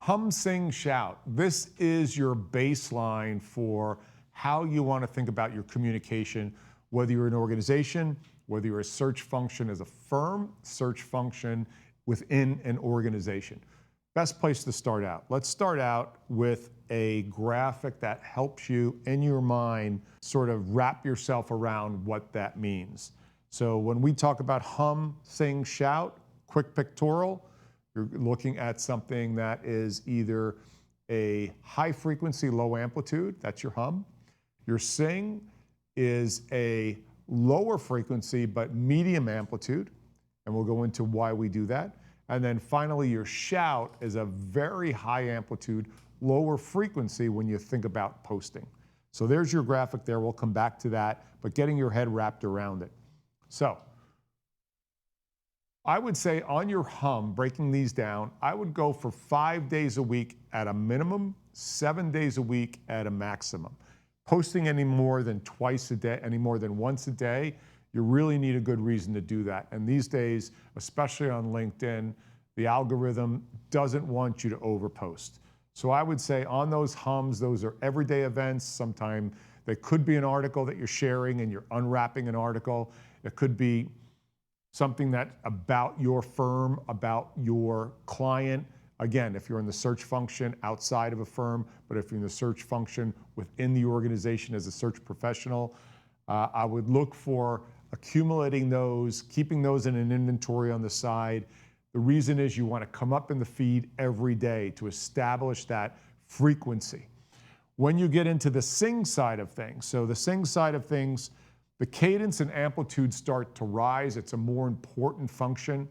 Hum, sing, shout. This is your baseline for how you want to think about your communication, whether you're an organization, whether you're a search function as a firm, search function within an organization. Best place to start out. Let's start out with a graphic that helps you in your mind sort of wrap yourself around what that means. So when we talk about hum, sing, shout, quick pictorial, you're looking at something that is either a high frequency, low amplitude, that's your hum. Your sing is a lower frequency but medium amplitude, and we'll go into why we do that. And then finally, your shout is a very high amplitude, lower frequency when you think about posting. So there's your graphic there. We'll come back to that, but getting your head wrapped around it. So I would say on your hum, breaking these down, I would go for 5 days a week at a minimum, 7 days a week at a maximum. Posting any more than twice a day, any more than once a day, you really need a good reason to do that. And these days, especially on LinkedIn, the algorithm doesn't want you to overpost. So I would say on those hums, those are everyday events. Sometimes they could be an article that you're sharing and you're unwrapping an article. It could be something that about your firm, about your client. Again, if you're in the search function outside of a firm, but if you're in the search function within the organization as a search professional, I would look for accumulating those, keeping those in an inventory on the side. The reason is you want to come up in the feed every day to establish that frequency. When you get into the sing side of things, so the sing side of things, the cadence and amplitude start to rise. It's a more important function.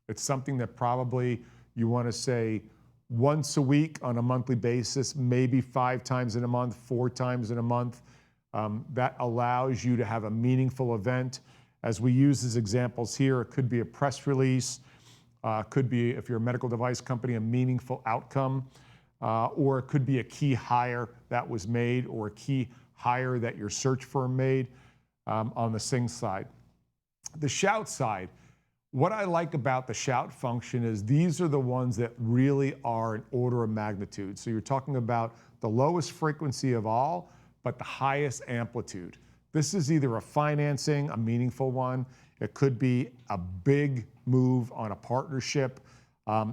It's something that probably you want to say once a week on a monthly basis, maybe 5 times in a month, 4 times in a month. That allows you to have a meaningful event. As we use as examples here, it could be a press release, could be, if you're a medical device company, a meaningful outcome, or it could be a key hire that was made or a key hire that your search firm made on the sing side. The shout side, what I like about the shout function is these are the ones that really are an order of magnitude. So you're talking about the lowest frequency of all, but the highest amplitude. This is either a financing, a meaningful one. It could be a big move on a partnership.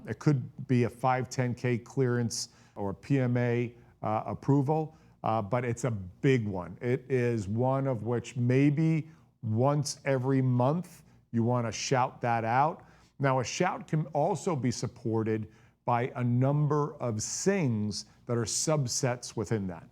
It could be a 510K clearance or a PMA approval, but it's a big one. It is one of which maybe once every month you want to shout that out. Now, a shout can also be supported by a number of sings that are subsets within that.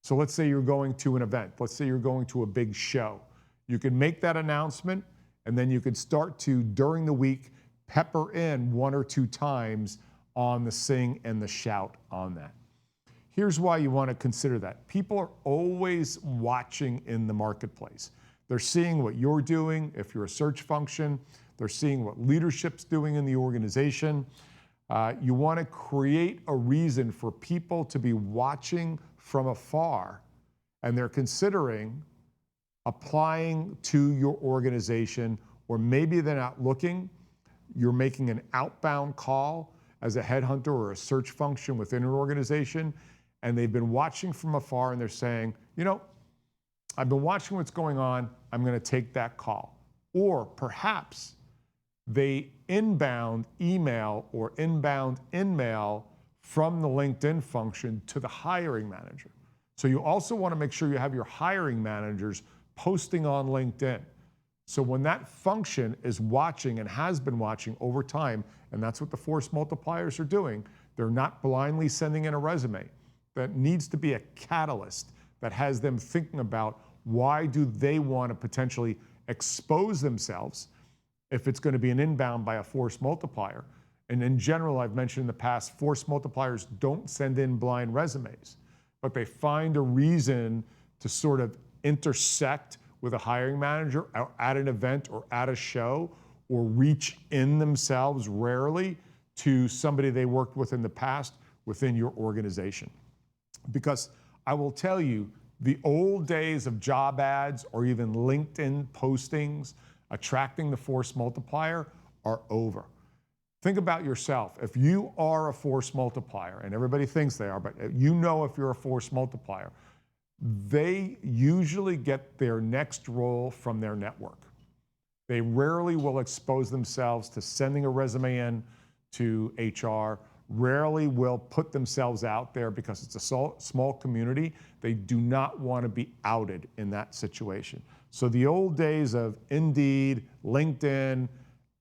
So let's say you're going to an event. Let's say you're going to a big show. You can make that announcement, and then you can start to, during the week, pepper in 1 or 2 times on the sing and the shout on that. Here's why you want to consider that. People are always watching in the marketplace. They're seeing what you're doing. If you're a search function, they're seeing what leadership's doing in the organization. You want to create a reason for people to be watching from afar, and they're considering applying to your organization, or maybe they're not looking. You're making an outbound call as a headhunter or a search function within an organization, and they've been watching from afar and they're saying, you know, I've been watching what's going on, I'm going to take that call. Or perhaps they inbound email or inbound in-mail from the LinkedIn function to the hiring manager. So you also want to make sure you have your hiring managers posting on LinkedIn. So when that function is watching and has been watching over time, and that's what the force multipliers are doing, they're not blindly sending in a resume. That needs to be a catalyst that has them thinking about why do they want to potentially expose themselves if it's going to be an inbound by a force multiplier. And in general, I've mentioned in the past, force multipliers don't send in blind resumes, but they find a reason to sort of intersect with a hiring manager at an event or at a show, or reach in themselves rarely to somebody they worked with in the past within your organization. Because I will tell you, the old days of job ads or even LinkedIn postings attracting the force multiplier are over. Think about yourself. If you are a force multiplier, and everybody thinks they are, but you know if you're a force multiplier, they usually get their next role from their network. They rarely will expose themselves to sending a resume in to HR, rarely will put themselves out there because it's a small community. They do not want to be outed in that situation. So the old days of Indeed, LinkedIn,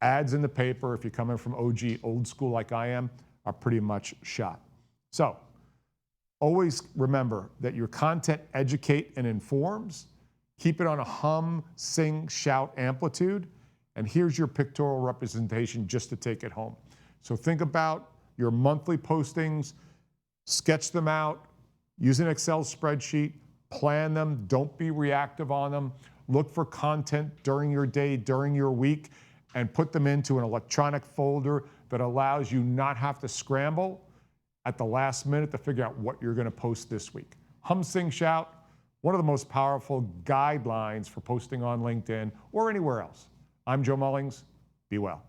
ads in the paper, if you're coming from OG, old school like I am, are pretty much shot. So always remember that your content educate and informs. Keep it on a hum, sing, shout amplitude. And here's your pictorial representation just to take it home. So think about your monthly postings, sketch them out, use an Excel spreadsheet, plan them, don't be reactive on them. Look for content during your day, during your week, and put them into an electronic folder that allows you not have to scramble at the last minute to figure out what you're going to post this week. Hum, sing, shout, one of the most powerful guidelines for posting on LinkedIn or anywhere else. I'm Joe Mullings. Be well.